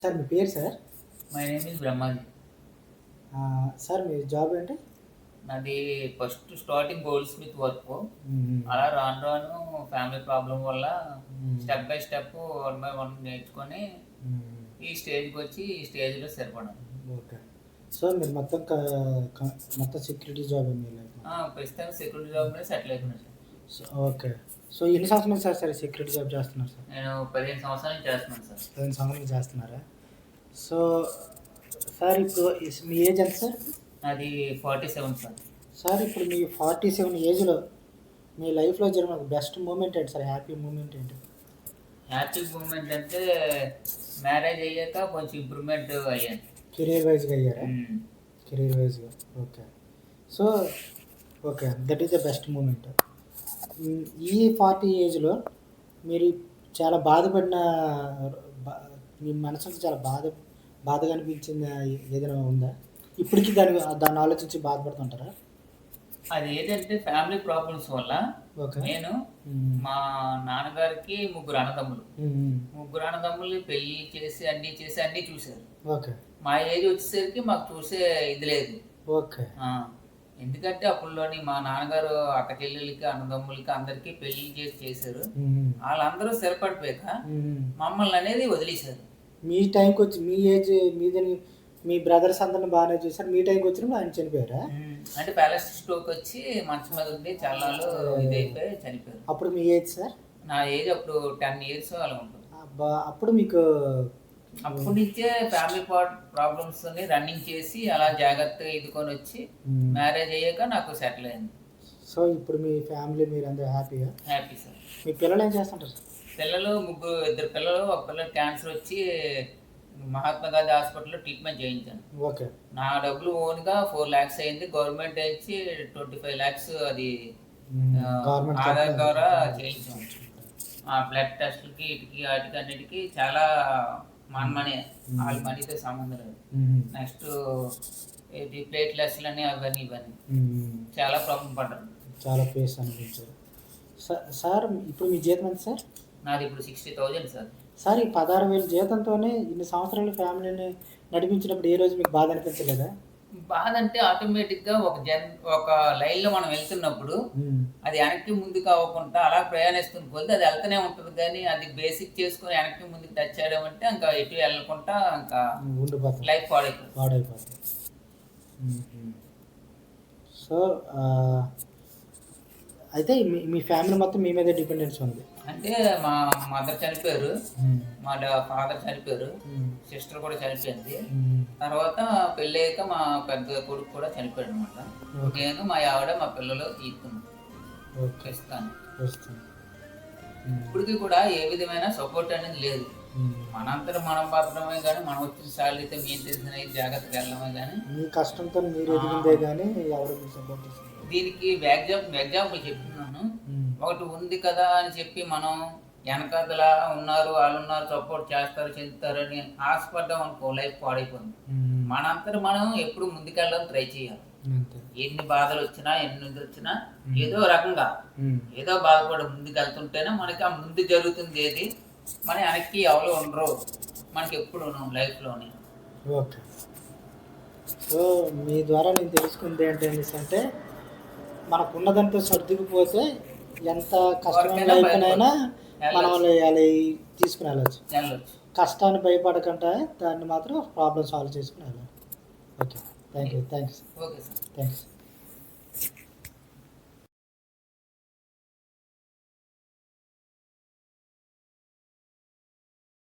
Sir మీ పేరు sir? My name is Brahmaji. Sir me job ఏంటి? నాది first starting gold Smith work. హ్మ్. అలా రాను రాను ఫ్యామిలీ ప్రాబ్లమ్ వల్ల హ్మ్. Step by step, one by one నేర్చుకొని హ్మ్. ఈ స్టేజ్‌కి వచ్చి ఈ స్టేజ్‌లో స్థిరపడ్డాను. ఓకే. సో, మీరు మొత్తం క మొత్తం సెక్యూరిటీ జాబే మీ లైఫ్ మొత్తం. ప్రస్తుతానికి సెక్యూరిటీ జాబ్ మీద సెటిల్ అయిపోయాను సార్. So, okay. సో, ఎన్ని సంవత్సరాలు సార్ సెక్యూరిటీ జాబ్ చేస్తున్నారు సార్? నేను 15 సంవత్సరాల నుంచి చేస్తున్నాను సార్. 15 సంవత్సరాలు చేస్తున్నారా? సో, సార్ ఇప్పుడు మీ ఏజ్ ఎంత సార్? నాది 47 సార్. సార్ ఇప్పుడు మీ 47 ఏజ్‌లో మీ లైఫ్‌లో జరిగిన ఒక బెస్ట్ మూమెంట్ ఏంటి సార్? హ్యాపీ మూమెంట్ ఏంటి? హ్యాపీ మూమెంట్ అంటే మ్యారేజ్ అయ్యాక కొంచెం ఇంప్రూవ్‌మెంట్ అయ్యాను. కెరీర్ వైస్‌గా అయ్యారా? హ్మ్. కెరీర్ వైస్‌గా. Okay. So, okay. That is the best moment. ఈ 40 ఏజ్‌లో మీరు చాలా బాధపడిన బ మీ మనసుకి చాలా బాధగా అనిపించిన ఏదైనా ఉందా? ఇప్పటికి దాన్ని ఆలోచించి బాధపడుతుంటారా? అదేంటంటే ఫ్యామిలీ ప్రాబ్లమ్స్ వల్ల ఓకే. నేను హ్మ్. మా నాన్నగారికి ముగ్గురు అన్నదమ్ములు. హ్మ్. ముగ్గురు అన్నదమ్ముల్ని పెళ్లి చేసి అన్నీ చూసారు. ఓకే. మా ఏజ్ వచ్చేసరికి మాకు చూసే ఇది లేదు. ఓకే. ఆ! ఎందుకంటే అప్పుడులోని మా నాన్నగారు అక్క చెల్లెళ్ళకి, అన్నదమ్ములకి అందరికీ పెళ్లిళ్ళు చేశారు. హ్మ్. ఆళ్ళందరూ స్థిరపడిపోయాక హ్మ్. మమ్మల్ననేది వదిలేశారు. మీ టైంకొచ్చి మీ ఏజ్ మీదని మీ బ్రదర్స్ అందరిని బాగానే చూసారు. మీ టైంకొచ్చినప్పుడు ఆయన చనిపోయారా? అంటే పారాలిసిస్ స్ట్రోక్ వచ్చి మంచం మీద ఉండి చాలా నాళ్ళు ఇదైపోయి చనిపోయారు. అప్పుడు మీ ఏజ్ సార్? నా ఏజ్ అప్పుడు 10 ఇయర్స్ అలా ఉంటుంది. అబ్బా! అప్పుడు మీకు అప్పటి నుంచే ఫ్యామిలీ ప్రాబ్లమ్స్‌ని రన్నింగ్ చేసి అలా జాగ్రత్తగా ఈదుకొనొచ్చి హ్మ్. మ్యారేజ్ అయ్యాక నాకు సెటిల్ అయింది. సో, ఇప్పుడు మీ ఫ్యామిలీ మీరందరూ హ్యాపీయా? Happy sir. మీ పిల్లలేం చేస్తుంటారు సార్? పిల్లలు ఇద్దరు పిల్లలు. ఒక పిల్లకి క్యాన్సర్ వచ్చి మహాత్మా గాంధీ హాస్పిటల్‌లో ట్రీట్మెంట్ చేయించాను. ఓకే. నా డబ్బులు ఓన్‌గా 4 లాక్స్ అయింది. గవర్నమెంట్ ఇచ్చి 25 లాక్స్ అది గవర్నమెంట్ ఆధార్ ద్వారా చేయించాం. బ్లడ్ టెస్ట్‌లకి ఈటికి ఆటికి అన్నిటికి చాలా మన మనీ. ఆళ్ళ మనీతో సంబంధం లేదు. నెక్స్ట్ ఇది ప్లేట్‌లెస్‌లని అవన్నీ ఇవన్నీ. చాలా ప్రాబ్లమ్ పడ్డాను. చాలా ఫేస్ అనిపించారు. సార్ ఇప్పుడు మీ జీతం ఎంత సార్? నాది ఇప్పుడు 60,000 సార్. సార్ ఈ 16,000 జీతంతోనే ఇన్ని సంవత్సరాలు ఫ్యామిలీని నడిపించినప్పుడు ఏ రోజు మీకు బాధ అనిపించలేదా? బాధంటే ఆటోమేటిక్‌గా ఒక లైన్‌లో మనం వెళ్తున్నప్పుడు అది వెనక్కి ముందుకు అవ్వకుండా అలా ప్రయాణిస్తున్న కొద్దీ అది వెళ్తూనే ఉంటది గానీ, అది బేసిక్ చేసుకొని వెనక్కి ముందుకు టచ్ చేయడం అంటే ఇంకా ఎటు వెళ్ళకుండా ఇంకా ఉండిపోతుంది. లైఫ్ పాడైపోతుంది. పాడైపోతుంది. హుహు. సో, అయితే మీ ఫ్యామిలీ మొత్తం మీ మీదే డిపెండెన్స్ ఉంది. అంటే మా మదర్ చనిపోయారు. హ్మ్. మా ఫాదర్ చనిపోయారు. హ్మ్. సిస్టర్ కూడా చనిపోయింది. హ్మ్. తర్వాత పెళ్ళయ్యాక మా పెద్ద కొడుకు కూడా చనిపోయాడనమాట. ఓకే. నేను, మా ఆవిడ, మా పిల్లలు ఈదుతున్నాం ఓకే. ప్రస్తుతానికి. వస్తుంది. హ్మ్. ఇప్పటికి కూడా ఏ విధమైన సపోర్ట్ అనేది లేదు. హ్మ్. మనంతట మనం బతకడమే గానీ, మనం వచ్చిన సాలరీతో మెయింటెనెన్స్ అనేది జాగ్రత్తగా వెళ్ళడమే గానీ, మీ కష్టంతో మీరు ఎదిగిందే గానీ ఎవరు మీకు సపోర్ట్ చేసింది. దీనికి ఎగ్జాంపుల్ చెప్తున్నాను. హ్మ్. ఒకటి ఉంది కదా అని చెప్పి మనం వెనకాతల ఉన్నారు, ఆళ్ళున్నారు, సపోర్ట్ చేస్తారు, చెందుతారని ఆశపడ్డాం అనుకో లైఫ్ పాడైపోతుంది. హ్మ్. మనంతట మనం ఎప్పుడు ముందుకెళ్ళడానికి ట్రై చేయాలి. అంతే. ఎన్ని బాధలొచ్చినా, ఎన్నిదొచ్చినా ఏదో రకంగా హ్మ్. ఏదో బాధపడి ముందుకెళ్తుంటేనే మనకి ఆ ముందు జరుగుతుంది ఏది, మన వెనక్కి ఎవరు ఉండరు మనకెప్పుడూను లైఫ్‌లోని. ఓకే. సో, మీ ద్వారా నేను తెలుసుకుంది ఏంటనేసంటే, మనకున్నదంతా సర్దుకుపోతే ఎంత కష్టమైన ఎవరికైనా లైఫ్‌నైనా మనం వెళ్ళొచ్చు. అది తీసుకొని వెళ్ళొచ్చు. వెళ్ళొచ్చు. కష్టాన్ని భయపడకుండా దాన్ని మాత్రం ప్రాబ్లమ్ సాల్వ్ చేసుకొని వెళ్ళాలి. Okay. Thank you. Thanks. Okay sir. Thanks.